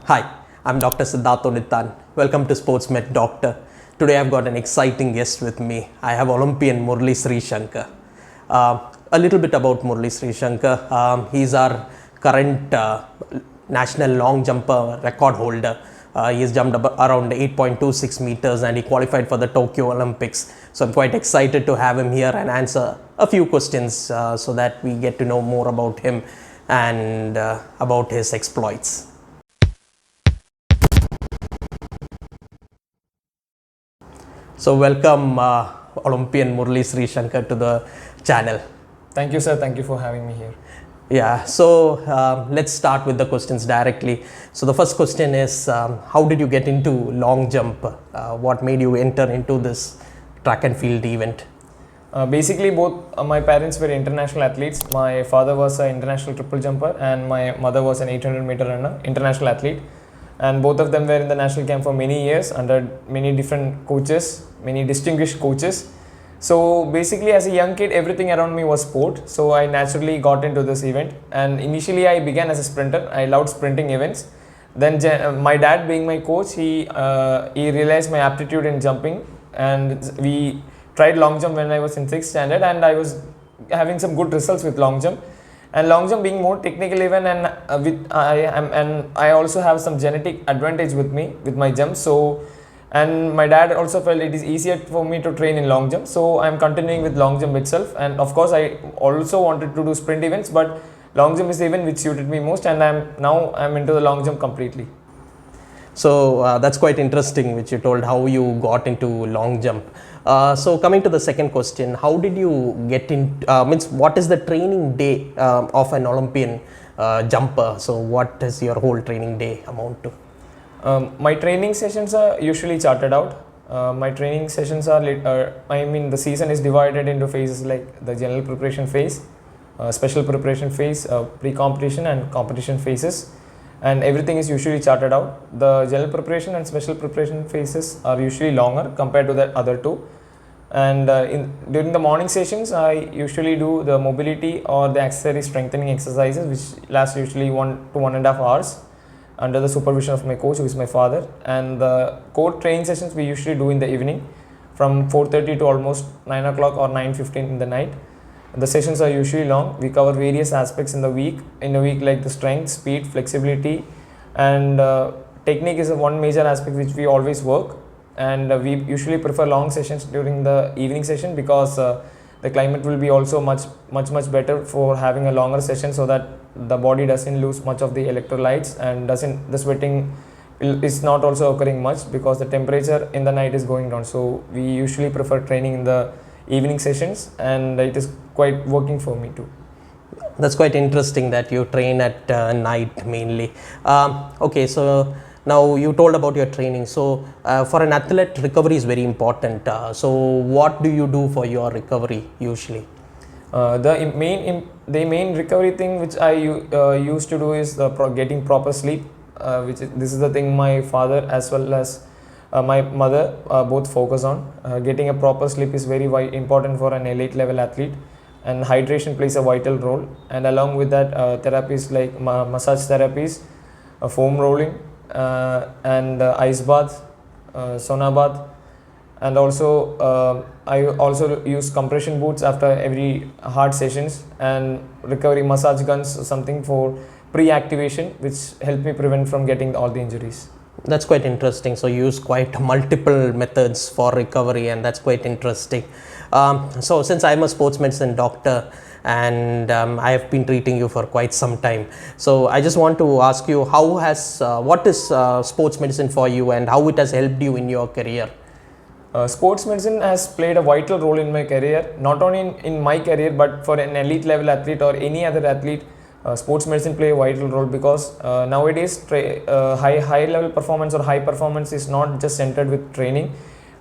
Hi, I'm Dr. Siddharth Odithan. Welcome to SportsMed Doctor. Today I've got an exciting guest with me. I have Olympian Murali Sreeshankar. A little bit about Murali Sreeshankar. He's our current national long jumper record holder. He has jumped around 8.26 meters and he qualified for the Tokyo Olympics. So I'm quite excited to have him here and answer a few questions so that we get to know more about him and about his exploits. So welcome Olympian Murali Sreeshankar to the channel. Thank you, sir. Thank you for having me here. Yeah, so let's start with the questions directly. So the first question is, how did you get into long jump? What made you enter into this track and field event? Basically, both my parents were international athletes. My father was an international triple jumper and my mother was an 800-meter runner, international athlete. And both of them were in the national camp for many years under many different coaches, many distinguished coaches. So basically, as a young kid, everything around me was sport. So I naturally got into this event. And initially, I began as a sprinter. I loved sprinting events. Then my dad, being my coach, he realized my aptitude in jumping, and we tried long jump when I was in 6th standard, and I was having some good results with long jump. And long jump being more technical even, and I also have some genetic advantage with me with my jump. So, and my dad also felt it is easier for me to train in long jump. So I'm continuing with long jump itself. And of course, I also wanted to do sprint events, but long jump is the event which suited me most. And I'm into the long jump completely. So that's quite interesting, which you told how you got into long jump. So coming to the second question, how did you get in? What is the training day of an Olympian jumper? So what does your whole training day amount to? My training sessions are usually charted out. My training sessions are, the season is divided into phases like the general preparation phase, special preparation phase, pre-competition and competition phases. And everything is usually charted out. The general preparation and special preparation phases are usually longer compared to the other two. And during the morning sessions, I usually do the mobility or the accessory strengthening exercises, which last usually 1 to 1.5 hours under the supervision of my coach, who is my father. And the core training sessions we usually do in the evening from 4:30 to almost 9 o'clock or 9:15 in the night. The sessions are usually long. We cover various aspects in the week like the strength, speed, flexibility, and technique is one major aspect which we always work. And we usually prefer long sessions during the evening session because the climate will be also much better for having a longer session, so that the body doesn't lose much of the electrolytes and the sweating is not also occurring much because the temperature in the night is going down. So we usually prefer training in the evening sessions, and it is quite working for me too. That's quite interesting that you train at night mainly. Okay, so now you told about your training. So for an athlete, recovery is very important. So what do you do for your recovery usually? The main recovery thing which I used to do is getting proper sleep. This is the thing my father as well as my mother both focus on. Getting a proper sleep is very important for an elite level athlete, and hydration plays a vital role. And along with that, therapies like massage therapies, foam rolling, and ice bath, sauna bath, and also I also use compression boots after every hard sessions, and recovery massage guns, something for pre-activation, which help me prevent from getting all the injuries. That's quite interesting. So you use quite multiple methods for recovery, and that's quite interesting. So since I'm a sports medicine doctor and I have been treating you for quite some time, so I just want to ask you, what is sports medicine for you and how it has helped you in your career? Sports medicine has played a vital role in my career, not only in my career but for an elite level athlete or any other athlete. Sports medicine play a vital role because nowadays high level performance or high performance is not just centered with training.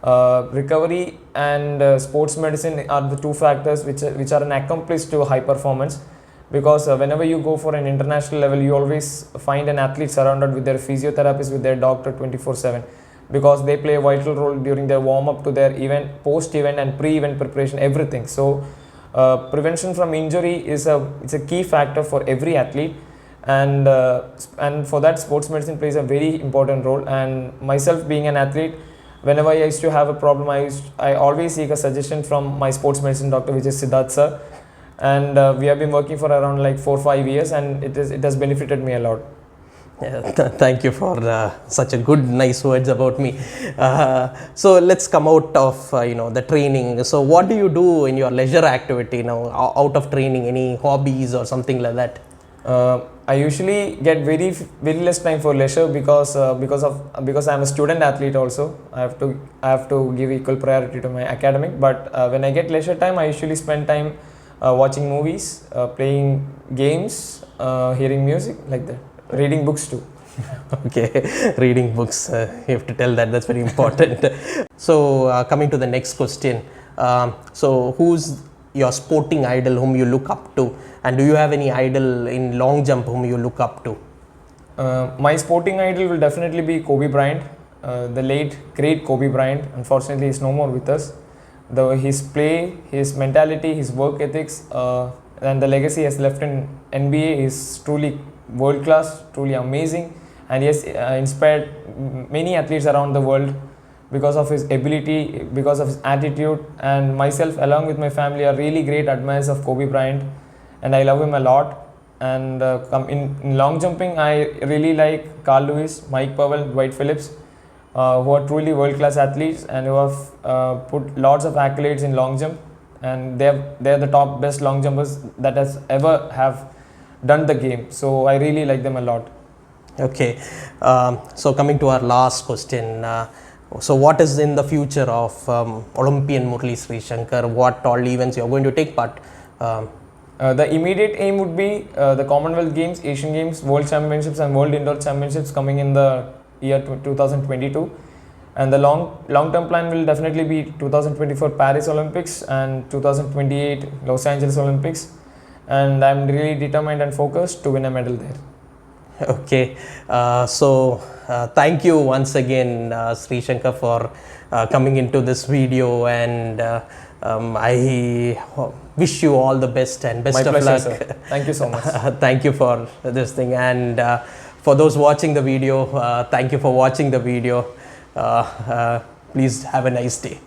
Recovery and sports medicine are the two factors which are an accomplice to high performance, because whenever you go for an international level, you always find an athlete surrounded with their physiotherapist, with their doctor 24/7, because they play a vital role during their warm up to their event, post event and pre event preparation, everything. So prevention from injury is a key factor for every athlete. and for that sports medicine plays a very important role. And myself being an athlete, whenever I used to have a problem, I always seek a suggestion from my sports medicine doctor, which is Siddharth sir, and we have been working for around like 4-5 years, and it has benefited me a lot. Yeah, thank you for such a good, nice words about me. So let's come out of the training. So what do you do in your leisure activity now, out of training? Any hobbies or something like that? I usually get very less time for leisure because I'm a student athlete also. I have to give equal priority to my academic. But when I get leisure time, I usually spend time watching movies, playing games, hearing music, like that. Reading books too. Okay, reading books. You have to tell that. That's very important. So coming to the next question. So who's your sporting idol whom you look up to, and do you have any idol in long jump whom you look up to? My sporting idol will definitely be Kobe Bryant, the late great Kobe Bryant. Unfortunately, he's no more with us. His play, his mentality, his work ethics, and the legacy he has left in NBA is truly world class, truly amazing, and he has inspired many athletes around the world because of his ability, because of his attitude. And myself, along with my family, are really great admirers of Kobe Bryant, and I love him a lot. And in long jumping, I really like Carl Lewis, Mike Powell, Dwight Phillips, who are truly world class athletes and who have put lots of accolades in long jump, and they're the top best long jumpers that has ever have done the game. So I really like them a lot. Okay, so coming to our last question. So what is in the future of Olympian Murali Sreeshankar? What all events you are going to take part? The immediate aim would be the Commonwealth Games, Asian Games, World Championships and World Indoor Championships coming in the year 2022. And the long-term plan will definitely be 2024 Paris Olympics and 2028 Los Angeles Olympics. And I'm really determined and focused to win a medal there. Okay, so thank you once again, Sreeshankar, for coming into this video, and I wish you all the best and best My of pleasure, luck. sir. Thank you so much. Thank you for this thing, and for those watching the video, thank you for watching the video. Please have a nice day.